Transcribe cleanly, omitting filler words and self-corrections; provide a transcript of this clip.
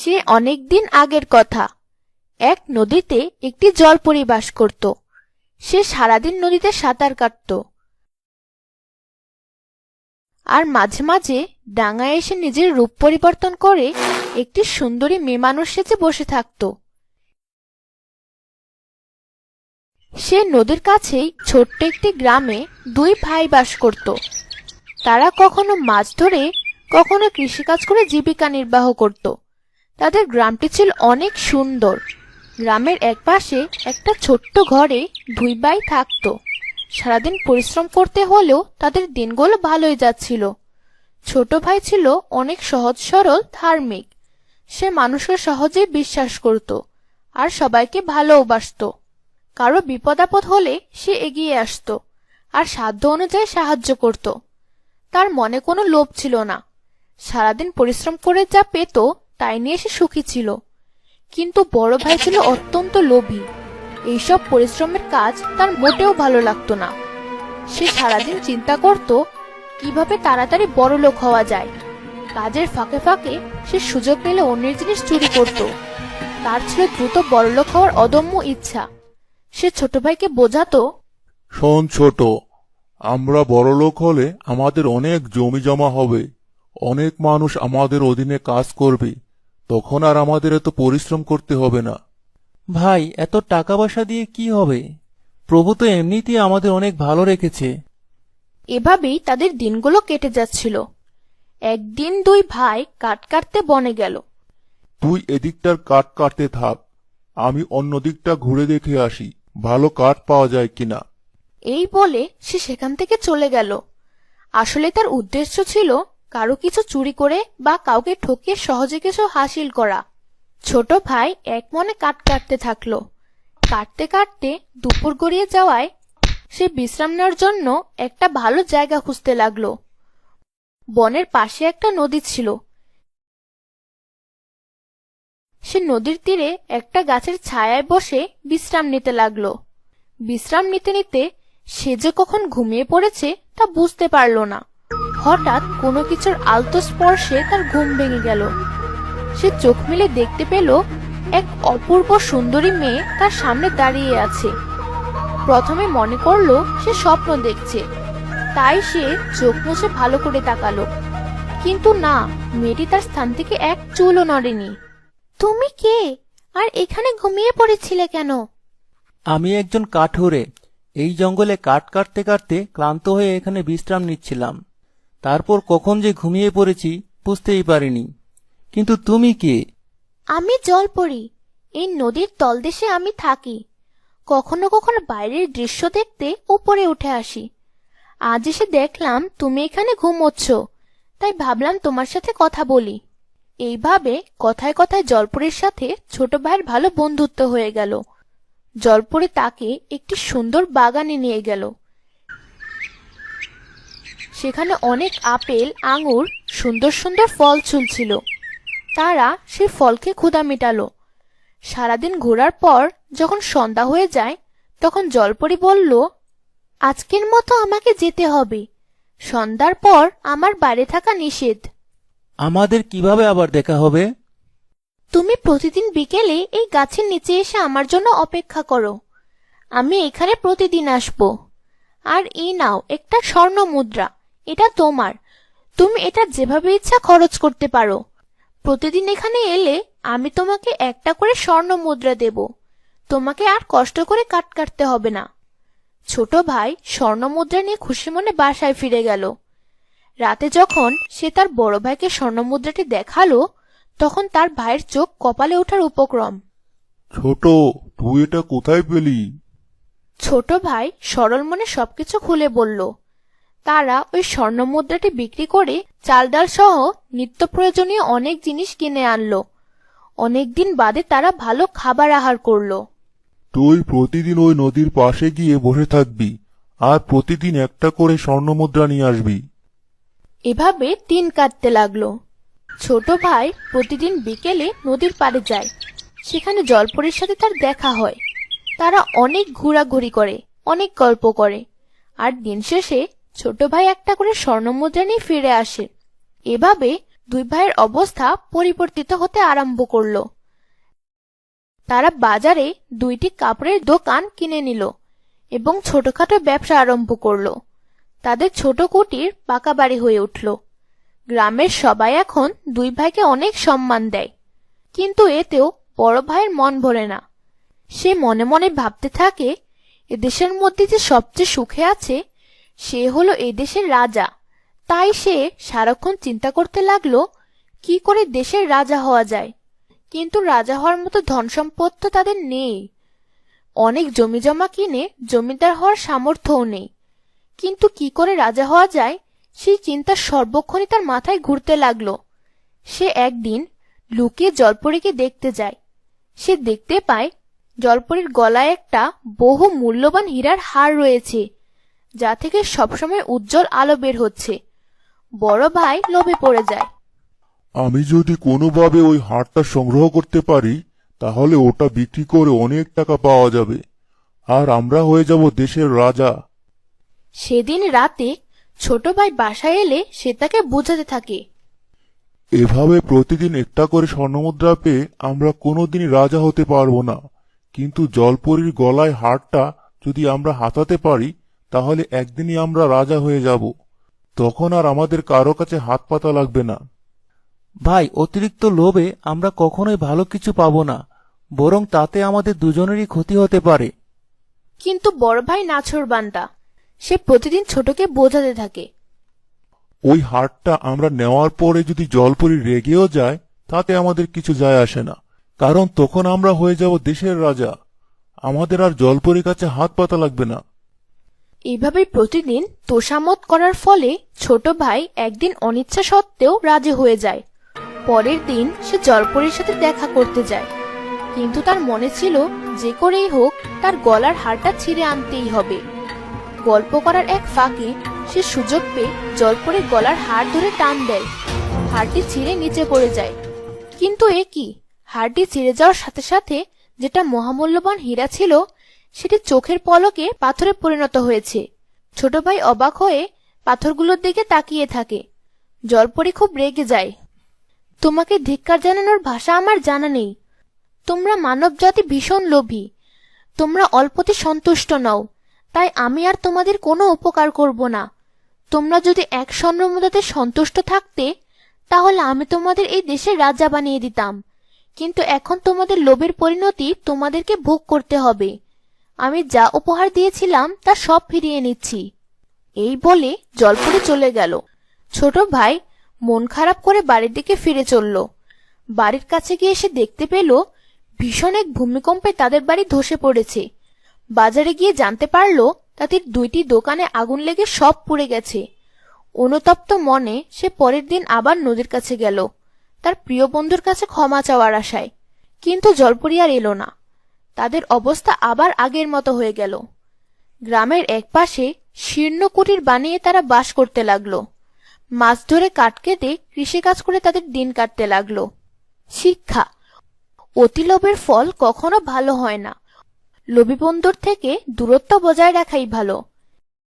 সে অনেক দিন আগের কথা। এক নদীতে একটি জলপরী বাস করত। সে সারাদিন নদীতে সাঁতার কাটত আর মাঝে মাঝে ডাঙায় এসে নিজের রূপ পরিবর্তন করে একটি সুন্দরী মেয়ে মানুষ সেজে বসে থাকত। সে নদীর কাছেই ছোট্ট একটি গ্রামে দুই ভাই বাস করত। তারা কখনো মাছ ধরে কখনো কৃষিকাজ করে জীবিকা নির্বাহ করত। তাদের গ্রামটি ছিল অনেক সুন্দর। গ্রামের একপাশে একটা ছোট্ট ঘরে দুই ভাই থাকতো। সারাদিন পরিশ্রম করতে হলেও তাদের দিনগুলো ভালোই যাচ্ছিল। ছোট ভাই ছিল অনেক সহজ সরল ধার্মিক। সে মানুষকে সহজেই বিশ্বাস করত আর সবাইকে ভালোবাসতো। কারো বিপদ আপদ হলে সে এগিয়ে আসতো আর সাধ্য অনুযায়ী সাহায্য করত। তার মনে কোনো লোভ ছিল না। সারাদিন পরিশ্রম করে যা পেত তাই নিয়ে সে সুখী ছিল। কিন্তু বড় ভাই ছিল অত্যন্ত লোভী। এইসব পরিশ্রমের কাজ তার মোটেও ভালো লাগতো না। সে সারাদিন চিন্তা করত কিভাবে তাড়াতাড়ি বড়লোক হওয়া যায়। কাজের ফাঁকে ফাঁকে সে সুযোগ পেলে অন্যের জিনিস চুরি করত। তার ছিল দ্রুত বড়লোক হওয়ার অদম্য ইচ্ছা। সে ছোট ভাইকে বোঝাতো, শোন ছোট, আমরা বড়লোক হলে আমাদের অনেক জমি জমা হবে, অনেক মানুষ আমাদের অধীনে কাজ করবে, তখন আর আমাদের এত পরিশ্রম করতে হবে না। ভাই, এত টাকা পয়সা দিয়ে কি হবে? প্রভু তো এমনিতেই আমাদের অনেক ভালো রেখেছে। এভাবেই তাদের দিনগুলো কেটে যাচ্ছিল। একদিন দুই ভাই কাঠ কাটতে বনে গেল। তুই এদিকটার কাঠ কাটতে থাক, আমি অন্য দিকটা ঘুরে দেখে আসি ভালো কাঠ পাওয়া যায় কিনা। এই বলে সে সেখান থেকে চলে গেল। আসলে তার উদ্দেশ্য ছিল কারো কিছু চুরি করে বা কাউকে ঠকিয়ে সহজে কিছু হাসিল করা। ছোট ভাই এক মনে কাঠ কাটতে থাকলো। কাটতে কাটতে দুপুর গড়িয়ে যাওয়ায় সে বিশ্রাম নেওয়ার জন্য একটা ভালো জায়গা খুঁজতে লাগলো। বনের পাশে একটা নদী ছিল। সে নদীর তীরে একটা গাছের ছায়ায় বসে বিশ্রাম নিতে লাগলো। বিশ্রাম নিতে নিতে সে যে কখন ঘুমিয়ে পড়েছে তা বুঝতে পারল না। হঠাৎ কোনো কিছুর আলতো স্পর্শে তার ঘুম ভেঙে গেল। সে চোখ মেলে দেখতে পেল এক অপূর্ব সুন্দরী মেয়ে তার সামনে দাঁড়িয়ে আছে। প্রথমে মনে করলো সে স্বপ্ন দেখছে, তাই সে চোখ মুছে ভালো করে তাকালো। কিন্তু না, মেয়েটি তার স্থান থেকে এক চুলও নড়েনি। তুমি কে? আর এখানে ঘুমিয়ে পড়েছিলে কেন? আমি একজন কাঠুরে। এই জঙ্গলে কাঠ কাটতে কাটতে ক্লান্ত হয়ে এখানে বিশ্রাম নিচ্ছিলাম। তারপর কখন যে ঘুমিয়ে পড়েছি বুঝতেই পারিনি। কিন্তু তুমি কে? আমি জলপরী। এই নদীর তলদেশে আমি থাকি। কখনো কখনো বাইরের দৃশ্য দেখতে উপরে উঠে আসি। আজ এসে দেখলাম তুমি এখানে ঘুমোচ্ছ, তাই ভাবলাম তোমার সাথে কথা বলি। এইভাবে কথায় কথায় জলপরীর সাথে ছোট ভাইয়ের ভালো বন্ধুত্ব হয়ে গেল। জলপরী তাকে একটি সুন্দর বাগানে নিয়ে গেল। সেখানে অনেক আপেল, আঙুর, সুন্দর সুন্দর ফল ঝুলছিল। তারা সেই ফলকে ক্ষুধা মেটালো। সারাদিন ঘোরার পর যখন সন্ধ্যা হয়ে যায় তখন জলপরী বলল, আজকের মতো আমাকে যেতে হবে। সন্ধ্যার পর আমার বাইরে থাকা নিষেধ। আমাদের কিভাবে আবার দেখা হবে? তুমি প্রতিদিন বিকেলে এই গাছের নিচে এসে আমার জন্য অপেক্ষা করো। আমি এখানে প্রতিদিন আসব। আর এই নাও একটা স্বর্ণ মুদ্রা, এটা তোমার। তুমি এটা যেভাবে ইচ্ছা খরচ করতে পারো। প্রতিদিন এখানে এলে আমি তোমাকে একটা করে স্বর্ণ মুদ্রা দেব। তোমাকে আর কষ্ট করে কাঠ কাটতে হবে না। ছোট ভাই স্বর্ণ মুদ্রা নিয়ে খুশি মনে বাসায় ফিরে গেল। রাতে যখন সে তার বড় ভাইকে স্বর্ণ মুদ্রাটি দেখালো তখন তার ভাইয়ের চোখ কপালে ওঠার উপক্রম। ছোট, তুই এটা কোথায় পেলি? ছোট ভাই সরল মনে সবকিছু খুলে বলল। তারা ওই স্বর্ণ মুদ্রাটি বিক্রি করে চাল ডাল সহ নিত্য প্রয়োজনীয় অনেক জিনিস কিনে আনলো। অনেকদিন বাদে তারা ভালো খাবার আহার করলো। তুই প্রতিদিন ওই নদীর পাশে গিয়ে বসে থাকবি আর প্রতিদিন একটা করে স্বর্ণমুদ্রা নিয়ে আসবি। এভাবে দিন কাটতে লাগলো। ছোট ভাই প্রতিদিন বিকেলে নদীর পাড়ে যায়। সেখানে জলপরীর সাথে তার দেখা হয়। তারা অনেক ঘোরাঘুরি করে, অনেক গল্প করে, আর দিন শেষে ছোট ভাই একটা করে স্বর্ণমুদ্রা নিয়ে ফিরে আসে। এভাবে দুই ভাইয়ের অবস্থা পরিবর্তিত হতে আরম্ভ করলো। তারা বাজারে দুইটি কাপড়ের দোকান কিনে নিল এবং ছোটখাটো ব্যবসা আরম্ভ করলো। তাদের ছোট কুটির পাকা বাড়ি হয়ে উঠল। গ্রামের সবাই এখন দুই ভাইকে অনেক সম্মান দেয়। কিন্তু এতেও বড় ভাইয়ের মন ভরে না। সে মনে মনে ভাবতে থাকে, এদেশের মধ্যে যে সবচেয়ে সুখে আছে সে হলো এদেশের রাজা। তাই সে সারাক্ষণ চিন্তা করতে লাগলো কি করে দেশের রাজা হওয়া যায়। কিন্তু রাজা হওয়ার মতো ধন সম্পদ তো তাদের নেই। অনেক জমিজমা কিনে জমিদার হওয়ার সামর্থ্যও নেই। কিন্তু কি করে রাজা হওয়া যায় সেই চিন্তা সর্বক্ষণই তার মাথায় ঘুরতে লাগলো। সে একদিন লুকিয়ে জলপরীকে দেখতে যায়। সে দেখতে পায় জলপরীর গলায় একটা বহু মূল্যবান হীরার হার রয়েছে, যা থেকে সবসময় উজ্জ্বল আলো বের হচ্ছে। বড় ভাই লোভে পড়ে যায়। আমি যদি কোনোভাবে ওই হারটা সংগ্রহ করতে পারি তাহলে ওটা বিক্রি করে অনেক টাকা পাওয়া যাবে, আর আমরা হয়ে যাব দেশের রাজা। সেদিন রাতে ছোট ভাই বাসায় এলে সে তাকে বোঝাতে থাকে, এভাবে প্রতিদিন একটা করে স্বর্ণমুদ্রা পেয়ে আমরা কোনোদিনই রাজা হতে পারবো না, কিন্তু জলপরীর গলায় হারটা যদি আমরা হাতাতে পারি তাহলে একদিনই আমরা রাজা হয়ে যাব। তখন আর আমাদের কারো কাছে হাত পাতা লাগবে না। ভাই, অতিরিক্ত লোভে আমরা কখনোই ভালো কিছু পাবো না, বরং তাতে আমাদের দুজনেরই ক্ষতি হতে পারে। কিন্তু বড় ভাই নাছোড়বান্দা। সে প্রতিদিন ছোটকে বোঝাতে থাকে, ওই হারটা আমরা নেওয়ার পরে যদি জলপরী রেগেও যায় তাতে আমাদের কিছু যায় আসে না, কারণ তখন আমরা হয়ে যাব দেশের রাজা। আমাদের আর জলপরীর কাছে হাত পাতা লাগবে না। এইভাবেই প্রতিদিন তোষামত করার ফলে ছোট ভাই একদিন অনিচ্ছা সত্ত্বেও রাজি হয়ে যায়। পরের দিন সে জলপরীর সাথে দেখা করতে যায়, কিন্তু তার মনে ছিল যে করেই হোক তার গলার হারটা ছিঁড়ে আনতেই হবে। গল্প করার এক ফাঁকে সে সুযোগ পেয়ে জলপরীর গলার হার ধরে টান দেয়। হারটি ছিঁড়ে নিচে পড়ে যায়। কিন্তু এ কি, হারটি ছিঁড়ে যাওয়ার সাথে সাথে যেটা মহামূল্যবান হীরা ছিল সেটি চোখের পলকে পাথরে পরিণত হয়েছে। ছোট ভাই অবাক হয়ে পাথরগুলোর দিকে তাকিয়ে থাকে। জলপরী খুব রেগে যায়। তোমাকে ধিক্কার জানানোর ভাষা আমার জানা নেই। তোমরা মানব জাতি ভীষণ লোভী। তোমরা অল্পতে সন্তুষ্ট নও, তাই আমি আর তোমাদের কোনো উপকার করব না। তোমরা যদি এক স্বর্ণমুদ্রাতে সন্তুষ্ট থাকতে তাহলে আমি তোমাদের এই দেশের রাজা বানিয়ে দিতাম, কিন্তু এখন তোমাদের লোভের পরিণতি তোমাদেরকে ভোগ করতে হবে। আমি যা উপহার দিয়েছিলাম তা সব ফিরিয়ে নিচ্ছি। এই বলে জলপরী চলে গেল। ছোট ভাই মন খারাপ করে বাড়ির দিকে ফিরে চলল। বাড়ির কাছে গিয়ে সে দেখতে পেল ভীষণ এক ভূমিকম্পে তাদের বাড়ি ধসে পড়েছে। বাজারে গিয়ে জানতে পারল তাদের দুইটি দোকানে আগুন লেগে সব পুড়ে গেছে। অনুতপ্ত মনে সে পরের দিন আবার নদীর কাছে গেল, তার প্রিয় বন্ধুর কাছে ক্ষমা চাওয়ার আশায়। কিন্তু জলপরী আর এলো না। তাদের অবস্থা আবার আগের মতো হয়ে গেল। গ্রামের একপাশে শীর্ণ কুটির বানিয়ে তারা বাস করতে লাগলো। মাছ ধরে কাঠ কেটে কৃষিকাজ করে তাদের দিন কাটতে লাগলো। শিক্ষা, অতি লোভের ফল কখনো ভালো হয় না। লোভী বন্ধুর থেকে দূরত্ব বজায় রাখাই ভালো।